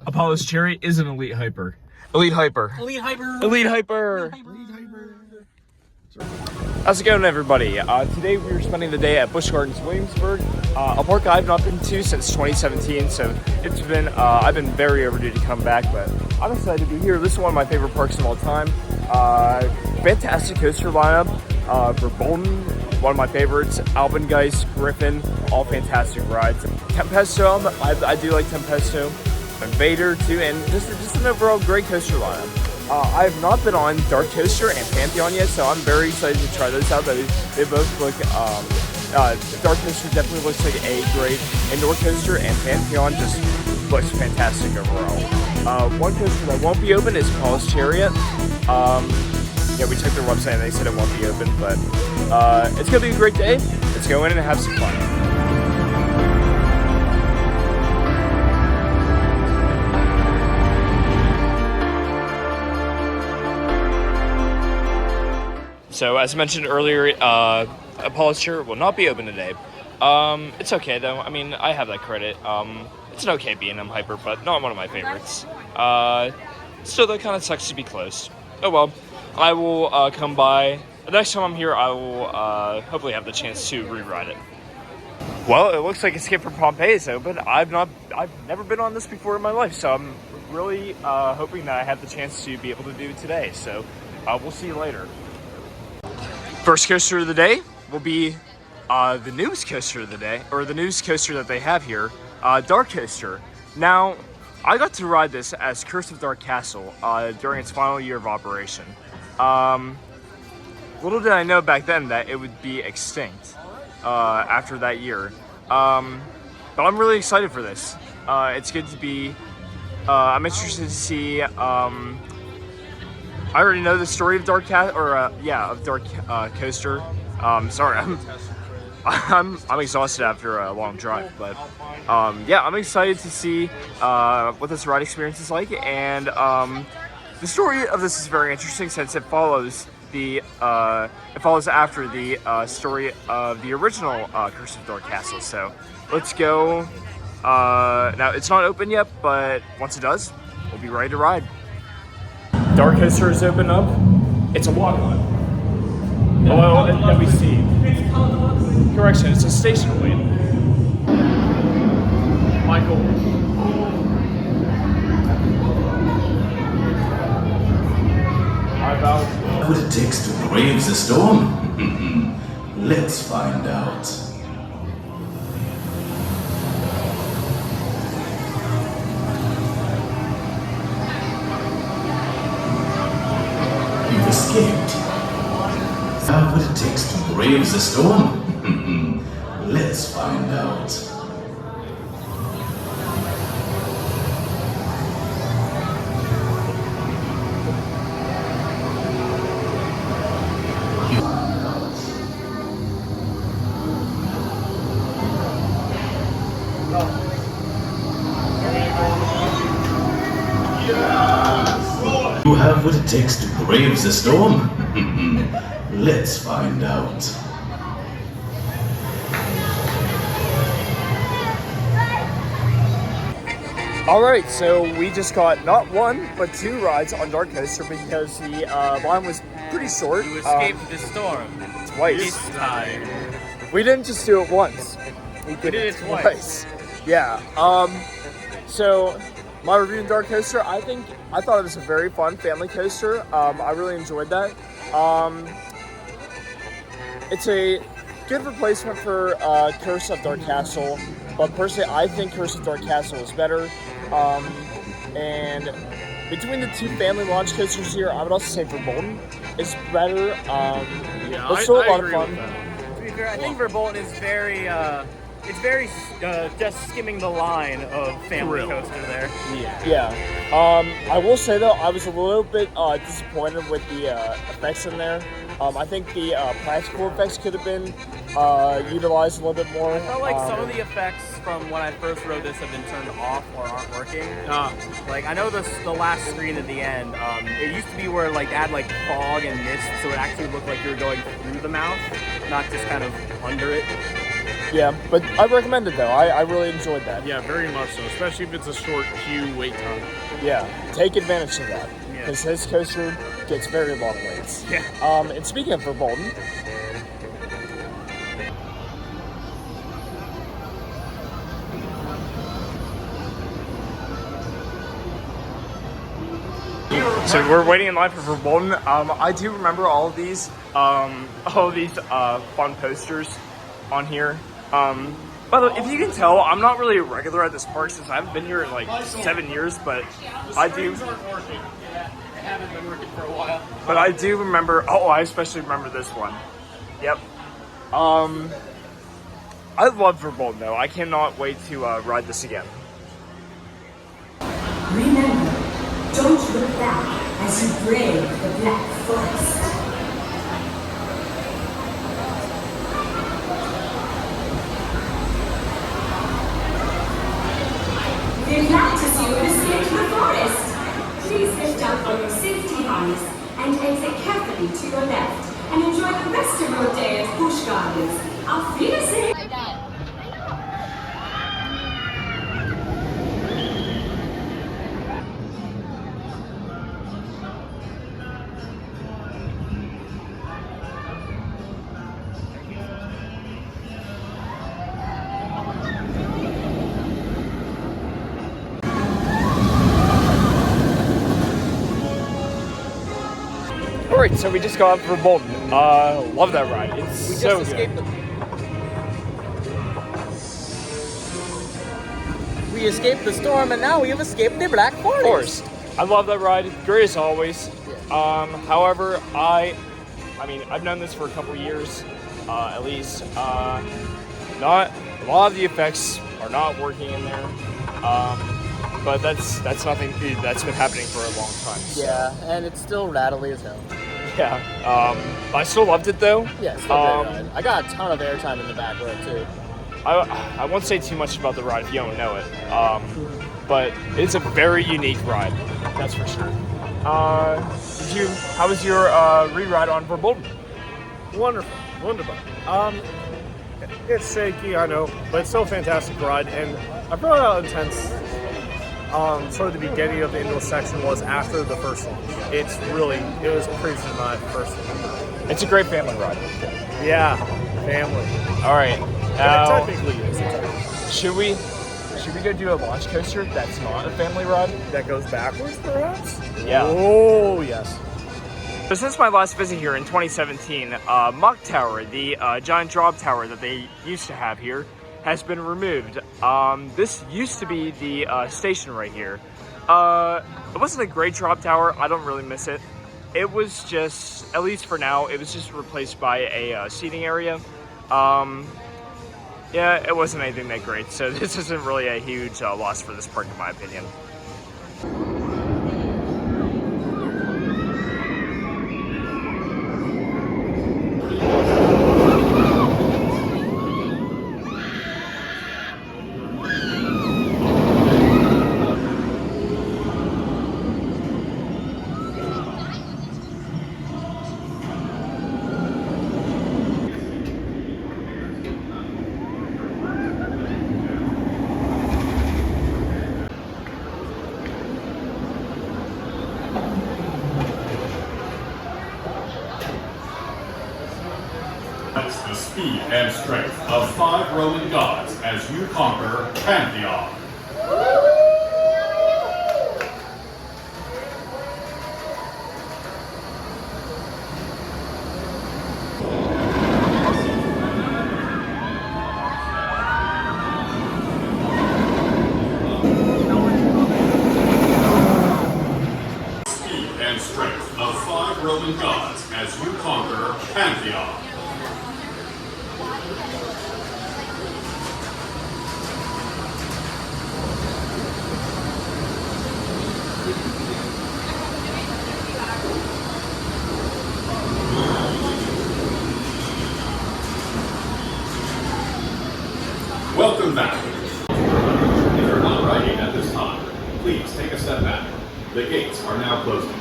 Apollo's Cherry is an elite hyper. Elite hyper. Elite hyper. Elite hyper. How's it going, everybody? Today we are spending the day at Busch Gardens, Williamsburg, a park I've not been to since 2017. So it's been I've been very overdue to come back, but I'm excited to be here. This is one of my favorite parks of all time. Fantastic coaster lineup for Bolton, one of my favorites. Alpengeist, Griffin, all fantastic rides. Tempesto, I do like Tempesto. Invader too, and just an overall great coaster lineup. I have not been on Dark Coaster and Pantheon yet, so I'm very excited to try those out. They both look, Dark Coaster definitely looks like a great indoor coaster, and Pantheon just looks fantastic overall. One coaster that won't be open is Paul's Chariot. Yeah, we checked their website and they said it won't be open, but it's gonna be a great day. Let's go in and have some fun. So, as mentioned earlier, Apollo's Chariot will not be open today. It's okay, though. I mean, I have that credit. It's an okay B&M Hyper, but not one of my favorites. Still, that kind of sucks to be closed. Oh well. I will come by. The next time I'm here, I will hopefully have the chance to re-ride it. Well, it looks like Escape from Pompeii is open. I've never been on this before in my life, so I'm really hoping that I have the chance to be able to do it today. So, we'll see you later. First coaster of the day will be the newest coaster of the day, or the newest coaster that they have here, Dark Coaster. Now, I got to ride this as Curse of Dark Castle during its final year of operation. Little did I know back then that it would be extinct after that year. But I'm really excited for this. It's good to be. I'm interested to see. I already know the story of Dark Coaster. Sorry, I'm exhausted after a long drive, but yeah, I'm excited to see what this ride experience is like, and the story of this is very interesting since it follows after the story of the original Curse of Dark Castle. So let's go. Now it's not open yet, but once it does, we'll be ready to ride. Dark Coaster is open up. It's a walk-on. Well, that we see. Correction, it's a station wait. Michael. What would it take to brave the storm? Let's find out. You've escaped. How would it take to brave the storm? Let's find out. You have what it takes to brave the storm? Let's find out. Alright, so we just got not one, but two rides on Dark Coaster because the line was pretty short. You escaped the storm. Twice. This time. We didn't just do it once. We did it twice. Yeah. So my review of Dark Coaster, I thought it was a very fun family coaster. I really enjoyed that. It's a good replacement for Curse of Dark Castle, but personally, I think Curse of Dark Castle is better. And between the two family launch coasters here, I would also say Verbolten is better. Yeah, but still a lot of agree fun. with that. To be fair, I think Verbolten is very, just skimming the line of family coaster there. Yeah. I will say though, I was a little bit disappointed with the effects in there. I think the practical effects could have been utilized a little bit more. I felt like some of the effects from when I first rode this have been turned off or aren't working. Like I know the last screen at the end, it used to be where like add like fog and mist, so it actually looked like you were going through the mouth, not just kind of under it. Yeah, but I recommend it though. I really enjoyed that. Yeah, very much so, especially if it's a short queue wait time. Yeah, take advantage of that Yeah. because his coaster gets very long waits. Yeah. And speaking of Verbolten, so we're waiting in line for Verbolten. I do remember all of these fun posters on here. By the way, if you can tell, I'm not really a regular at this park since I haven't been here in like 7 years, but I do. Aren't working. Yeah, they haven't been working for a while. But I do remember. Oh, I especially remember this one. Yep. I love Verbolten though. I cannot wait to ride this again. Remember, don't look back as you brave the Black Forest. We're glad to see you have escaped the forest. Please lift up on your safety harness and exit carefully to your left and enjoy the rest of your day at Busch Gardens. Auf Wiedersehen! Alright, so we just got off Verbolten. Love that ride. It's so good. We escaped the storm, and now we have escaped the Black Forest. I love that ride. Great as always. However, I've known this for a couple years, at least. Not a lot of the effects are not working in there. But that's nothing new. That's been happening for a long time. So. Yeah, and it's still rattly as hell. Yeah. I still loved it though. Yeah, it's still great ride. I got a ton of airtime in the back row too. I won't say too much about the ride if you don't know it. But it's a very unique ride. That's for sure. How was your re-ride on Verbolten? Wonderful. It's shaky, I know, but it's still a fantastic ride. And I brought out intense. Sort of the beginning of the indoor section was after the first launch. It was crazy my first one. It's a great family ride. Yeah, family. All right. It technically is. Should we go do a launch coaster that's not a family ride? That goes backwards, perhaps? Yeah. Oh, yes. So since my last visit here in 2017, Mock Tower, the giant drop tower that they used to have here, has been removed. This used to be the station right here. It wasn't a great drop tower. I don't really miss it. It was just, at least for now, it was just replaced by a seating area. Yeah, it wasn't anything that great. So this isn't really a huge loss for this park in my opinion. The speed and strength of 5 Roman gods as you conquer Pantheon. Speed and strength of 5 Roman gods as you conquer Pantheon. Welcome back. If you're not riding at this time, please take a step back. The gates are now closing.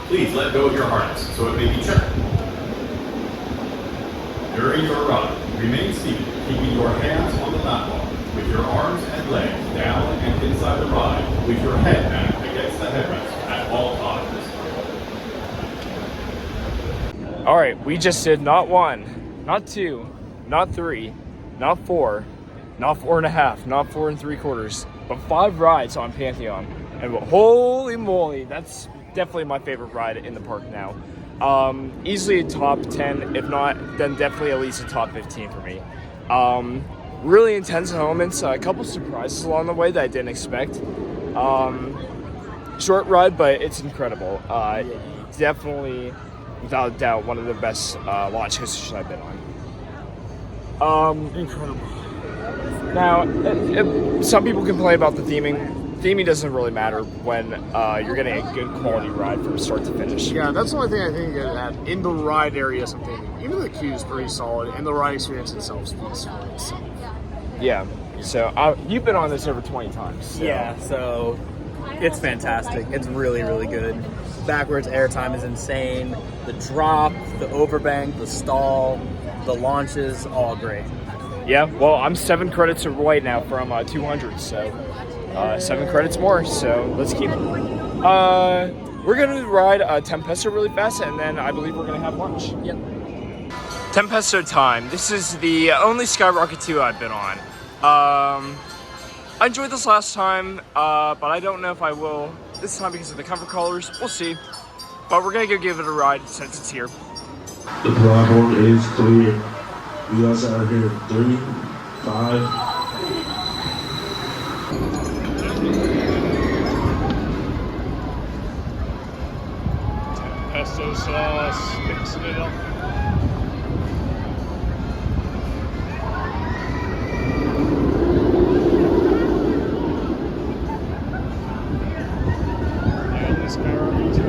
Please let go of your harness so it may be checked. During your ride, remain seated, keeping your hands on the lap bar, with your arms and legs down and inside the ride, with your head back against the headrest at all times. All right, we just did not 1, not 2, not 3, not 4, not 4.5, not 4 3/4, but 5 rides on Pantheon. And holy moly, that's definitely my favorite ride in the park now. Easily a top 10, if not, then definitely at least a top 15 for me. Really intense elements, a couple surprises along the way that I didn't expect. Short ride, but it's incredible. Definitely, without a doubt, one of the best launch coasters I've been on. Incredible. Now, some people complain about the theming. Theming doesn't really matter when you're getting a good quality ride from start to finish. Yeah, that's the only thing I think that in the ride area, something. Even the queue is pretty solid, and the ride experience itself speaks for itself. Yeah. So you've been on this over 20 times. So. Yeah, so it's fantastic. It's really, really good. Backwards airtime is insane. The drop, the overbank, the stall, the launches, all great. Yeah, well, I'm 7 credits away now from 200, so 7 credits more, so let's keep it. We're going to ride Tempesto really fast, and then I believe we're going to have lunch. Yep. Tempesto time. This is the only Skyrocket 2 I've been on. I enjoyed this last time, but I don't know if I will this time because of the comfort colors. We'll see. But we're going to go give it a ride since it's here. The platform is clear. You guys are here. 3, 5. Pesto sauce, mixing it up. Yeah, this Skyrocket too.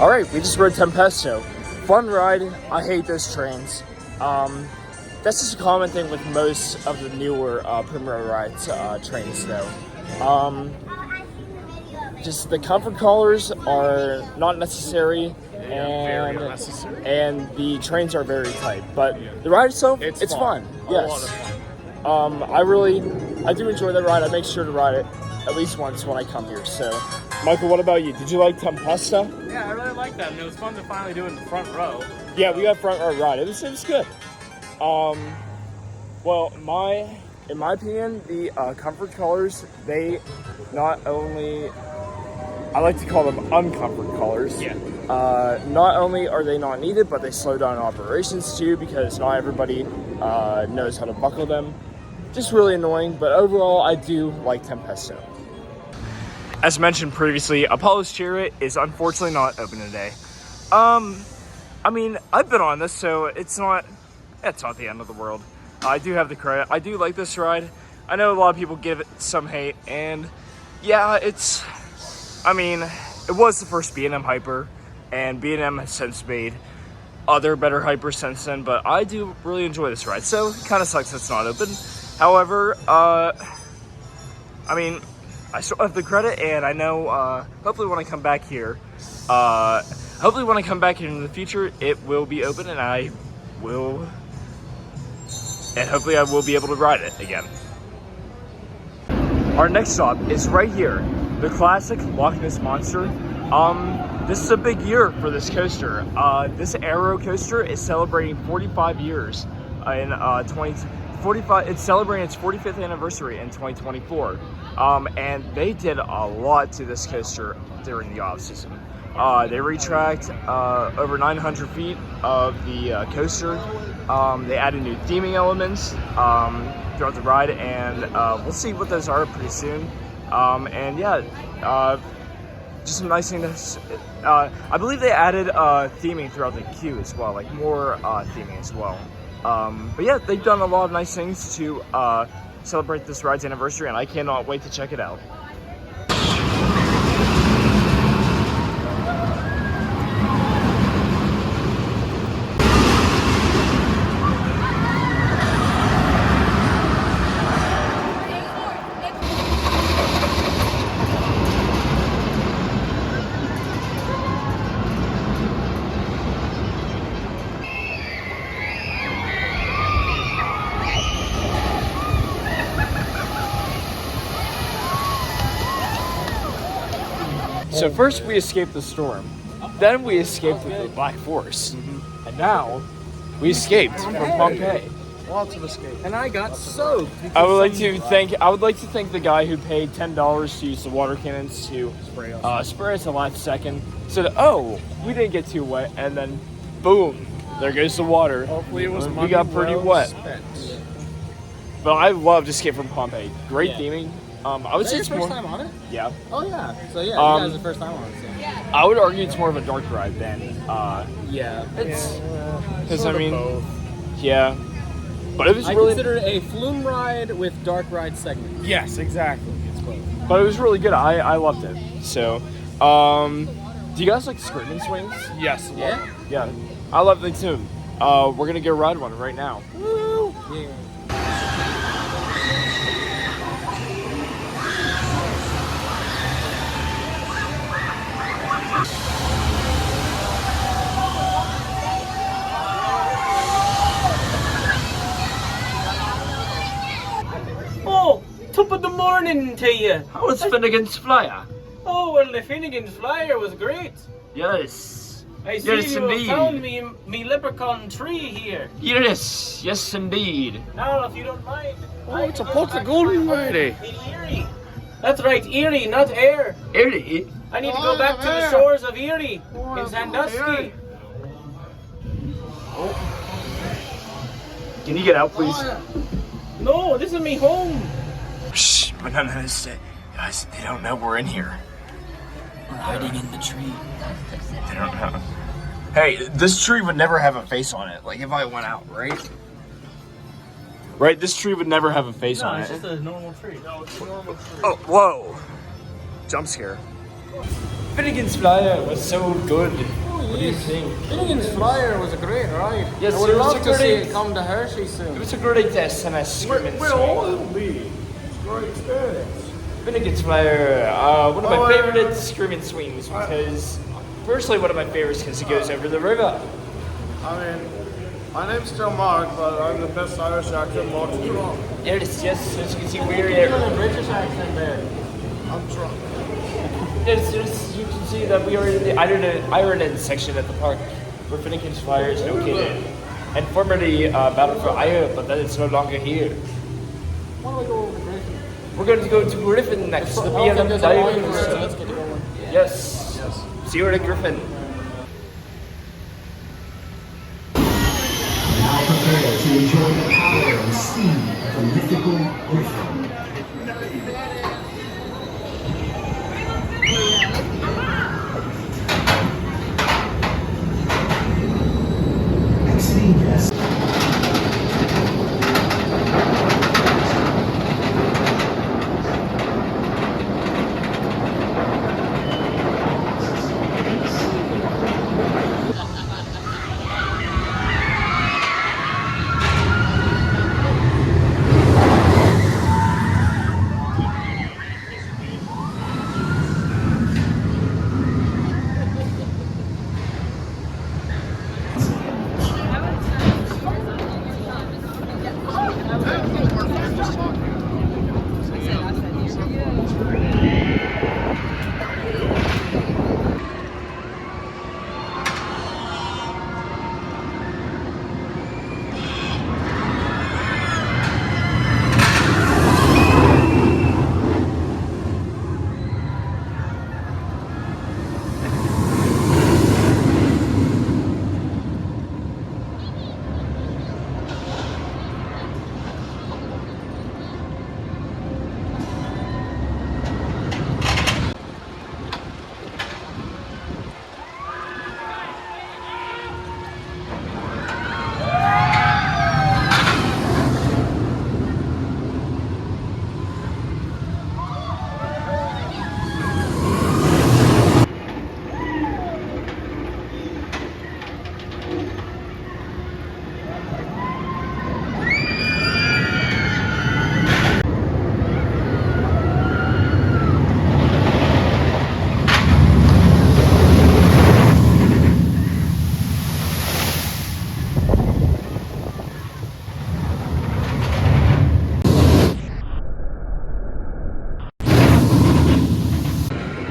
All right, we just rode Tempesto. Fun ride. I hate those trains. That's just a common thing with most of the newer Primera rides trains, though. Just the comfort collars are not necessary, and very unnecessary. and the trains are very tight. But the ride itself, it's fun. A Yes. lot of fun. I do enjoy that ride. I make sure to ride it at least once when I come here. So, Michael, what about you? Did you like Tempesta? Yeah, I really like that, and it was fun to finally do it in the front row. Yeah, we got front row ride. It was good. Well, in my opinion, the comfort colors, they not only, I like to call them uncomfort colors. Yeah. Not only are they not needed, but they slow down operations too because not everybody knows how to buckle them. Just really annoying, but overall, I do like Tempesto. As mentioned previously, Apollo's Chariot is unfortunately not open today. I mean, I've been on this, so it's not the end of the world. I do have the credit. I do like this ride. I know a lot of people give it some hate, and yeah, it was the first B&M Hyper, and B&M has since made other better Hypers since then, but I do really enjoy this ride, so it kind of sucks it's not open. However, I still have the credit, and I know, hopefully when I come back here, in the future, it will be open, and hopefully I will be able to ride it again. Our next stop is right here, the classic Loch Ness Monster. This is a big year for this coaster. This Aero coaster is celebrating 45 years in 2045. It's celebrating its 45th anniversary in 2024, and they did a lot to this coaster during the off season. They retracked over 900 feet of the coaster. They added new theming elements throughout the ride, and we'll see what those are pretty soon. And yeah, just some nice things. I believe they added theming throughout the queue as well, like more theming as well. But yeah, they've done a lot of nice things to celebrate this ride's anniversary, and I cannot wait to check it out. So first we escaped the storm, then we escaped the Black Forest, and now we escaped from Pompeii. Lots of escape. And I got soaked. I would like to thank the guy who paid $10 to use the water cannons to spray us the last second. So that, oh, we didn't get too wet, and then boom, there goes the water. Hopefully it was We got pretty wet. Spent. But I loved Escape from Pompeii. Great theming. I would say it's your first more. time on it? Yeah. Oh yeah. So yeah, you guys are the first time on it. So. I would argue it's more of a dark ride than Yeah. it's because Sort I of mean both. yeah, but it was I really consider it a flume ride with dark ride segment. Yes, exactly. It's both. but it was really good. I loved it. So, do you guys like screaming swings? Yes. Yeah. Yeah, I love them too. We're gonna go ride one right now. Woo! Yeah. Oh, top of the morning to you. How was Finnegan's Flyer? Oh, well, the Finnegan's Flyer was great. Yes. I see Yes, you indeed. found me leprechaun tree here. Yes, indeed. Now, if you don't mind. Oh, it's a pot of golden lady. In Erie. That's right, Erie, not Air. Eddie. I need to go back to the shores of Erie in Sandusky. Can you get out, please? No, this is me home. Shh, we're not gonna stay. Guys, they don't know we're in here. We're hiding in the tree. They don't know. Hey, this tree would never have a face on it. Like if I went out, right? Right, this tree would never have a face No, on it's it. just a normal tree. No, it's a normal tree. Oh, whoa! Jump scare. Finnegan's Flyer was so good. What do you think? Finnegan's Flyer was a great ride. Yes, I would it was love a to see great- it come to Hershey It soon. was a great SMS screaming It'll be. It's a great experience. Finnegan's Flyer, one of my favorite screaming swings because, firstly, one of my favorites because it goes over the river. I mean, my name's still Mark, but I'm the best Irish actor Mark's drunk. Yes, as you can see, we're You're here. doing a British accent there. I'm drunk. Yes, you can see that we are in the Ireland section at the park where Finnegan's Flyer is located. And formerly Battle for Ire, but that is no longer here. Why don't we go over to Griffin? We're going to go to Griffin next. The Okay, B&M there's a line Dive. for it, so let's get going. Yes. See you at Griffin. Now prepare to enjoy the power and speed of the mythical Griffin. Exiting guests.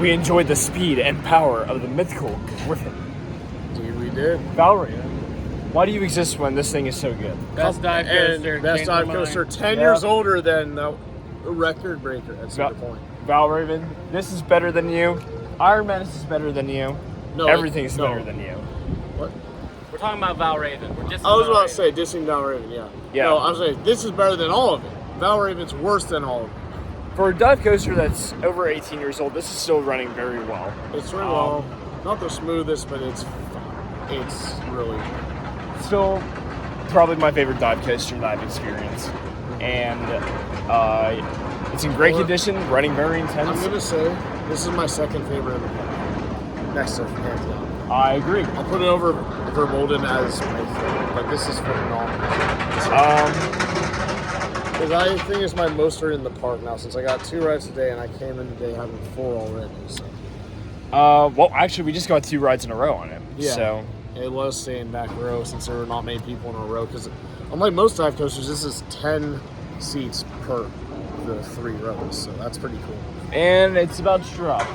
we enjoyed the speed and power of the mythical Griffin. Dude, we did. Valerie, why do you exist when this thing is so good? Best dive coaster. And best came dive to coaster, mind. 10 years older than the record breaker at Cedar Point. Val Raven, this is better than you. Iron Menace is better than you. No, Everything's no. better than you. What? We're talking about Val Raven. We're just. I was about to say dissing Val Raven, yeah. Yeah. No, I was saying this is better than all of it. Val Raven's worse than all of it. For a dive coaster that's over 18 years old, this is still running very well. It's really well, not the smoothest, but it's really. Still, probably my favorite dive coaster that I've experienced. And it's in great condition, running very intense. I'm gonna say this is my second favorite in the park. Next to hands down. I agree. I'll put it over Verbolden as my favorite, but this is phenomenal. Because I think it's my most in the park now since I got 2 rides today and I came in today having 4 already. So. Well, actually, we just got 2 rides in a row on it. Yeah. So It was staying back row since there were not many people in a row. Because unlike most dive coasters, this is 10 seats per the 3 rows. So that's pretty cool. and it's about to drop.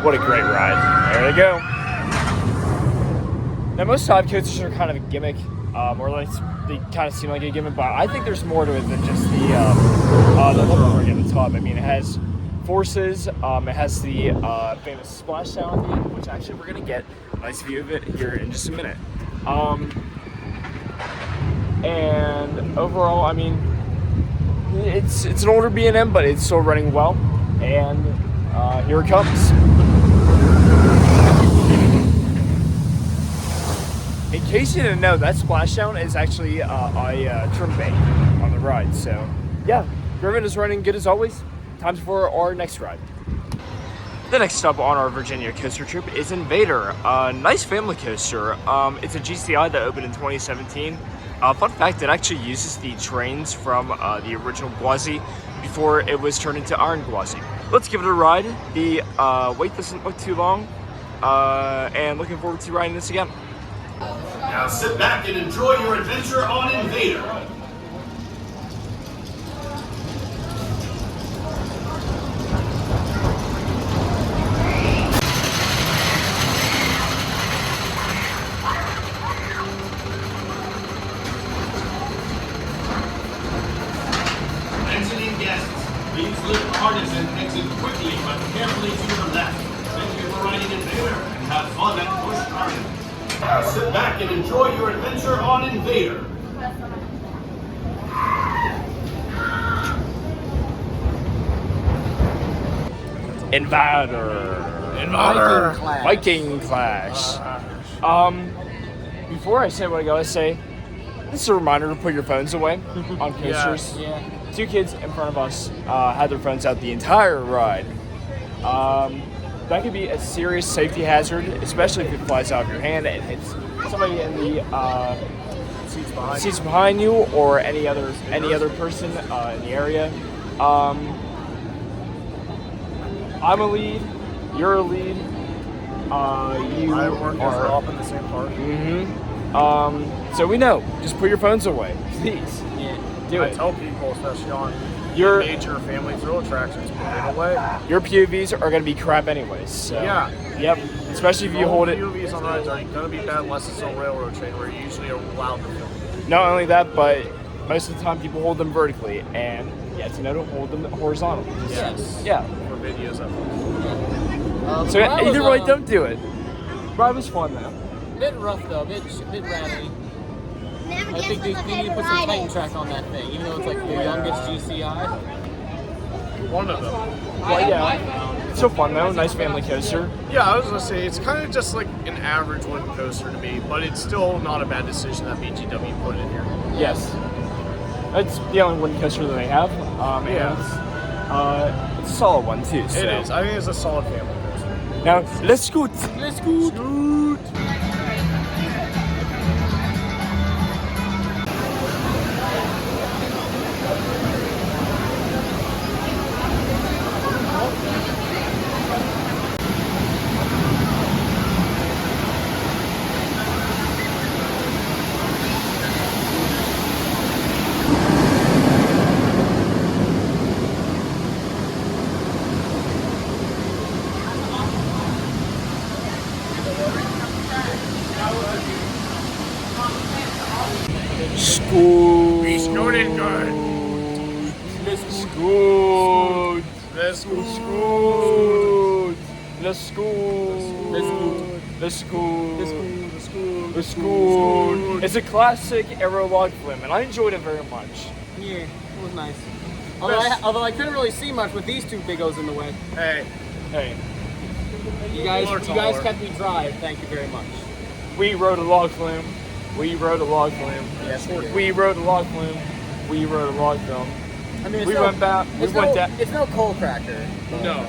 What a great ride. There they go. Now, most dive coasters are kind of a gimmick, or like they kind of seem like a gimmick, but I think there's more to it than just the hover at the top. I mean, it has forces, it has the famous splashdown at the end, which actually we're going to get a nice view of it here in just a minute. And overall, I mean, it's an older B&M, but it's still running well, and here it comes. In case you didn't know, that splashdown is actually a trim bank on the ride. So, yeah, Griffin is running good as always. Time for our next ride. The next stop on our Virginia coaster trip is Invader, a nice family coaster. It's a GCI that opened in 2017. Fun fact, it actually uses the trains from the original Gwazi before it was turned into Iron Gwazi. Let's give it a ride. The wait doesn't look too long, and looking forward to riding this again. Now sit back and enjoy your adventure on Invader. Attention guests, please lift artisan exit quickly but carefully to your left. Thank you for riding Invader and have fun at Busch Gardens. Now sit back and enjoy your adventure on Invader. Invader. Viking Clash. Before I say what I gotta say, this is a reminder to put your phones away on coasters. Yeah. 2 kids in front of us had their phones out the entire ride. That could be a serious safety hazard, especially if it flies out of your hand and hits somebody in the seats behind you or any other person in the area. I'm a lead. You're a lead. You I work are up in the same park. So we know. Just put your phones away, please. Yeah. Do I it. tell people, especially on Your major family thrill attractions, put it away. your POVs are gonna be crap anyways. So. Yeah. Yep. Especially if you hold it. UVs on rides are going to be bad unless it's on railroad train where you usually are allowed to film. Not only that, but most of the time people hold them vertically, and to know to hold them horizontally. Yes. Yeah. For videos of So either way, don't do it. Ride was fun though. Bit rough though, bit ratty. I think they need to put some Titan track on that thing, even though it's like the youngest GCI. one of them. Well, yeah. It's so fun though. Nice family coaster. Yeah, I was going to say, it's kind of just like an average wooden coaster to me, but it's still not a bad decision that BGW put in here. Yes. It's the only wooden coaster that they have. Yeah. And it's a solid one too. So. It is. I think it's a solid family coaster. Now let's scoot. Let's go. School. We snorted good. School. Let's go. School. Let's school. The school. It's a classic aero log flume, and I enjoyed it very much. Yeah, it was nice. Although I couldn't really see much with these two big O's in the way. Hey, You guys kept me dry. Thank you very much. We rode a log flume. We rode a log flume. Yes, we rode a log flume. We rode a log flume. I mean, We went back. It's no coal cracker. no.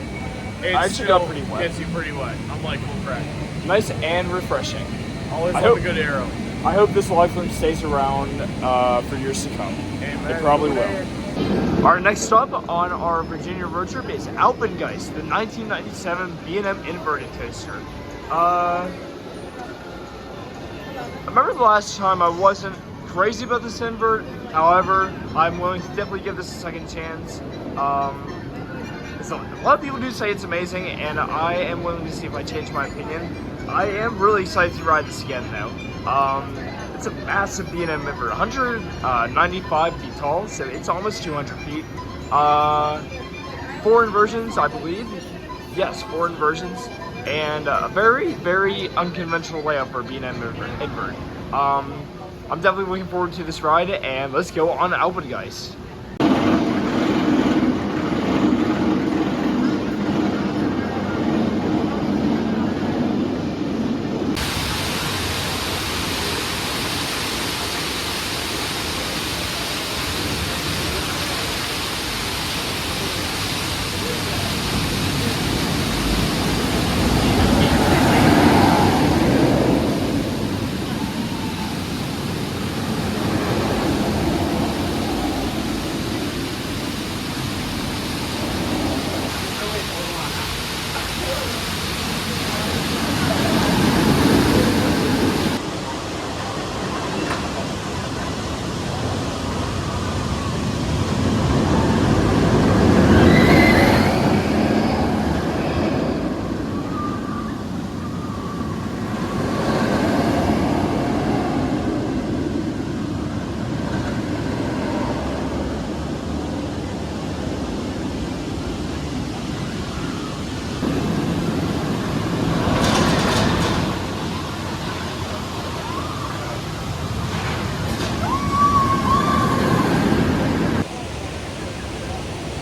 It actually got pretty wet. Gets you pretty wet. I'm like, cool crack. Nice and refreshing. Always I love hope- a good arrow. I hope this log flume stays around for years to come. Amen. It probably will. Our next stop on our Virginia road trip is Alpengeist, the 1997 B&M inverted coaster. I remember the last time I wasn't crazy about this invert. However, I'm willing to definitely give this a second chance. So a lot of people do say it's amazing, and I am willing to see if I change my opinion. I am really excited to ride this again, though. It's a massive B&M invert, 195 feet tall, so it's almost 200 feet. 4 inversions, I believe. Yes, 4 inversions, and a very, very unconventional layout for a B&M invert. I'm definitely looking forward to this ride, and let's go on Alpengeist.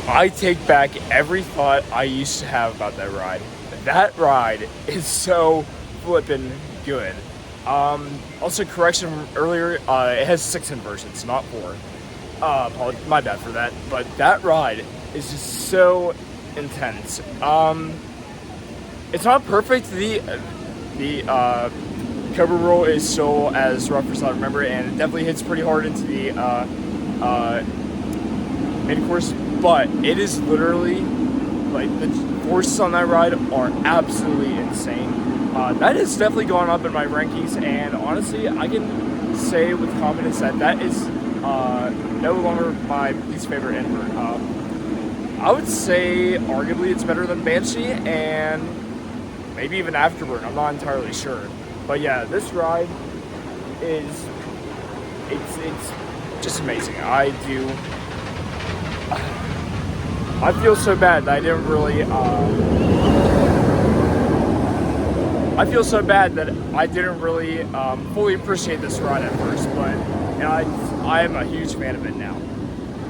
I take back every thought I used to have about that ride. That ride is so flippin' good. Also, correction from earlier, it has 6 inversions, not 4. My bad for that. But that ride is just so intense. It's not perfect. The cover roll is still as rough as I remember, and it definitely hits pretty hard into the main course. But it is literally, like, the forces on that ride are absolutely insane. That has definitely gone up in my rankings, and honestly, I can say with confidence that that is no longer my least favorite invert. I would say arguably it's better than Banshee, and maybe even Afterburn. I'm not entirely sure. But yeah, this ride is, it's just amazing. I feel so bad that I didn't really, fully appreciate this ride at first, but I am a huge fan of it now.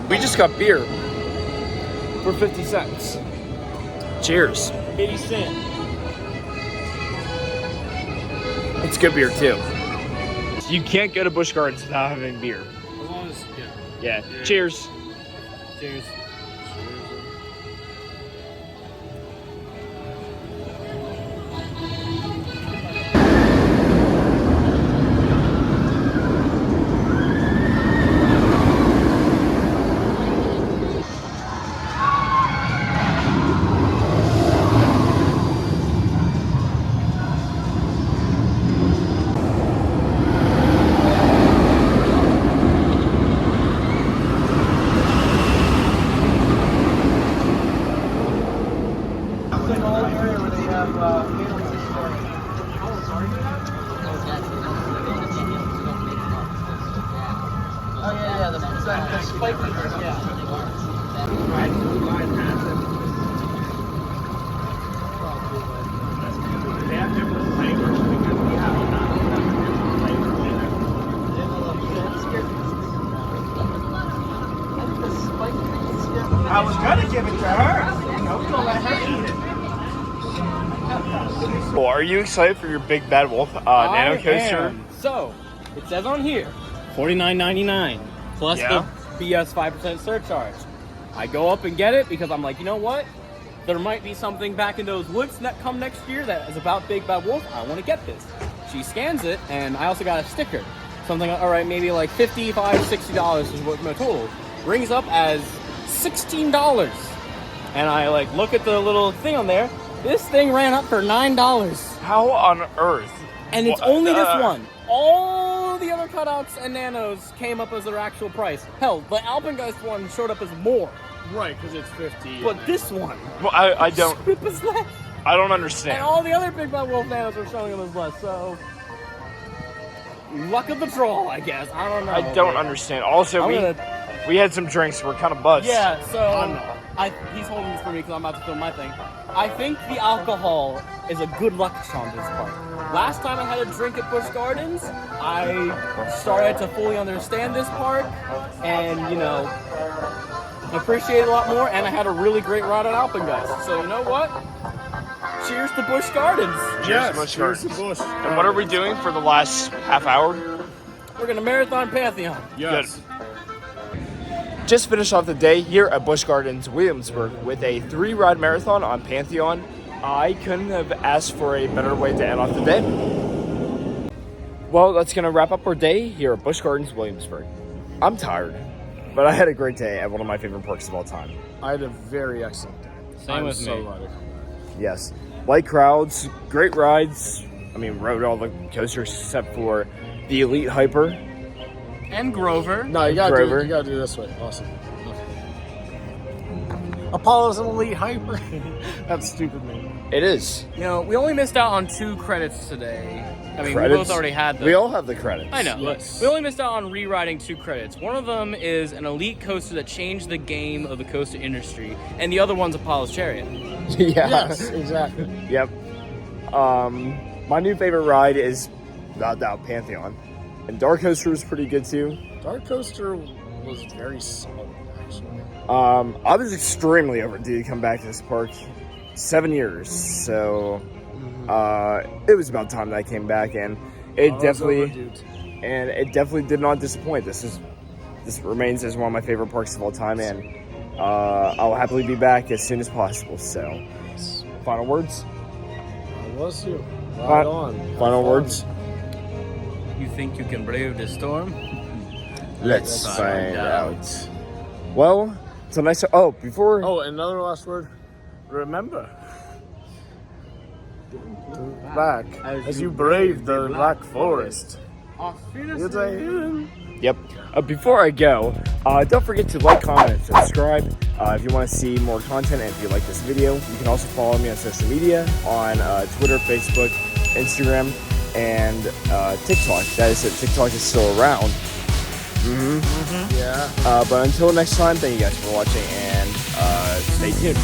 We just got beer for 50 cents. Cheers. 80 cents. It's good beer too. You can't go to Busch Gardens without having beer. As long as, Yeah. Cheers. Cheers. I was gonna give it to her. I was gonna let her eat it. Well, are you excited for your Big Bad Wolf Nano Coaster? So, it says on here, $49.99 plus Yeah. the BS 5% surcharge. I go up and get it because I'm like, you know what? There might be something back in those woods that come next year that is about Big Bad Wolf. I want to get this. She scans it, and I also got a sticker. Something, all right, maybe like $55, $60 is what my total rings up as $16. And I like look at the little thing on there. This thing ran up for $9. How on earth? And it's only this one. All the other cutouts and nanos came up as their actual price. Hell, the Alpengeist one showed up as more. Right, because it's 50. But this one, Well, I don't. it was less. I don't And understand. all the other Big Bad Wolf nanos were showing them as less. So, luck of the draw, I guess. I don't know. I don't understand. Also, we had some drinks. We're kind of buzzed. Yeah, so he's holding this for me because I'm about to film my thing. I think the alcohol is a good luck charm this part. Last time I had a drink at Busch Gardens, I started to fully understand this part and, you know, appreciate it a lot more, and I had a really great ride at Alpengeist. So you know what? Cheers to Busch Gardens. Cheers to Busch cheers to Gardens. Busch. And what are we doing for the last half hour? We're going to marathon Pantheon. Yes. Just finished off the day here at Busch Gardens, Williamsburg, with a 3-ride marathon on Pantheon. I couldn't have asked for a better way to end off the day. Well, that's going to wrap up our day here at Busch Gardens, Williamsburg. I'm tired, but I had a great day at one of my favorite parks of all time. I had a very excellent day. Same with so me. glad. Yes. Light crowds, great rides. I mean, rode all the coasters except for the Elite Hyper. And Grover. No, you gotta Grover. do it this way. Awesome. Apollo's an elite hyper. That's stupid name. It is. You know, we only missed out on 2 credits today. I mean, Credits? we both already had them. We all have the credits. I know. Yes. We only missed out on rewriting 2 credits. One of them is an elite coaster that changed the game of the coaster industry, and the other one's Apollo's Chariot. Yeah. Yes, exactly. Yep. My new favorite ride is without doubt Pantheon. And Dark Coaster was pretty good too. Dark Coaster was very solid, actually. I was extremely overdue to come back to this park. 7 years. So it was about time that I came back, and it definitely did not disappoint. This remains as one of my favorite parks of all time, and I'll happily be back as soon as possible. So, final words? I was you. Right on. Final words? You think you can brave the storm? Let's find out. Well, until next time. Oh, before. Oh, another last word. Remember. Back as you brave the Black Forest. Good day. Yep. Before I go, don't forget to like, comment, and subscribe. If you want to see more content and if you like this video, you can also follow me on social media on Twitter, Facebook, Instagram, and TikTok. That is it. TikTok is still around. Yeah. But until next time, thank you guys for watching, and stay tuned.